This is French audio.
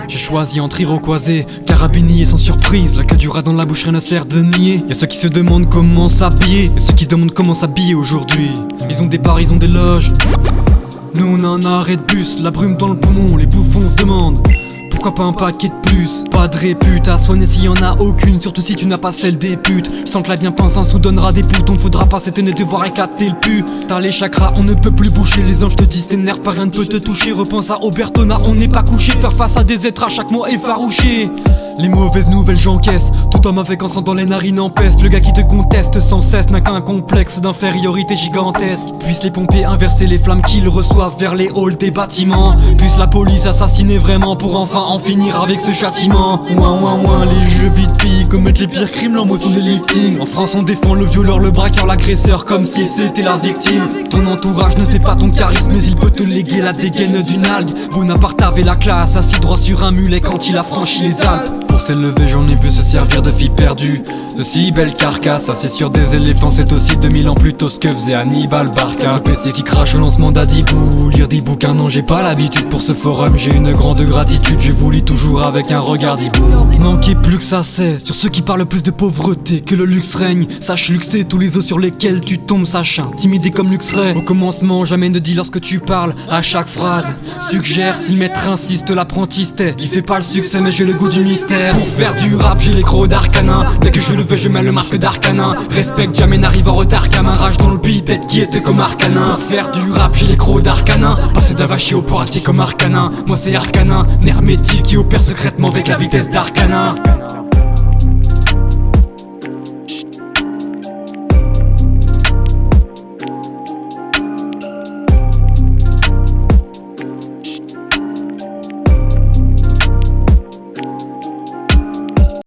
J'ai choisi entre Iroquoisé, Carabinier sans surprise. La queue du rat dans la bouche, rien ne sert de nier. Y'a ceux qui se demandent comment s'habiller, et ceux qui se demandent comment s'habiller aujourd'hui. Ils ont des bars, ils ont des loges. Nous on a un arrêt de bus, la brume dans le poumon, les bouffons se demandent pourquoi pas un paquet de plus. Pas de répute à soigner s'il y en a aucune, surtout si tu n'as pas celle des putes. Je sens que la bien-pensance nous donnera des boutons, faudra pas s'étonner de voir éclater le pu. T'as les chakras, on ne peut plus boucher. Les anges te disent tes nerfs, pas rien ne peut te toucher. Repense à Obertona, on n'est pas couché. Faire face à des êtres à chaque mot effarouché. Les mauvaises nouvelles j'encaisse, tout homme avec un sang dans les narines en peste. Le gars qui te conteste sans cesse n'a qu'un complexe d'infériorité gigantesque. Puissent les pompiers inverser les flammes qu'ils reçoivent vers les halls des bâtiments. Puisse la police assassiner vraiment pour enfin en finir avec ce châtiment. Ouin, les jeux vite filles commettent les pires crimes, leur motion des listings. En France on défend le violeur, le braqueur, l'agresseur comme si c'était la victime. Ton entourage ne fait pas ton charisme, mais il peut te léguer la dégaine d'une algue. Bonaparte avait la classe, assis droit sur un mulet quand il a franchi les Alpes. Pour s'élever j'en ai vu se servir de filles perdues, de si belles carcasses. Assis sur des éléphants c'est aussi 2000 ans plus tôt ce que faisait Hannibal Barca. Le PC qui crache au lancement d'Adibou, lire des bouquins non j'ai pas l'habitude. Pour ce forum j'ai une grande gratitude, je vous lis toujours avec un regard d'hibou. Manquez plus que ça c'est sur ceux qui parlent plus de pauvreté que le luxe règne. Sache luxer tous les os sur lesquels tu tombes, sache intimider comme luxerait. Au commencement jamais ne dis lorsque tu parles, à chaque phrase suggère si le maître insiste l'apprentiste. Il fait pas le succès mais j'ai le goût du mystère. Pour faire du rap j'ai les crocs d'Arcanin, dès que je le veux je mets le masque d'Arcanin. Respecte jamais n'arrive en retard camarage dans le beat, tête qui était comme Arcanin. Pour faire du rap j'ai les crocs d'Arcanin, passer d'Avaché au poratier comme Arcanin. Moi c'est Arcanin, hermétique qui opère secrètement avec la vitesse d'Arcanin.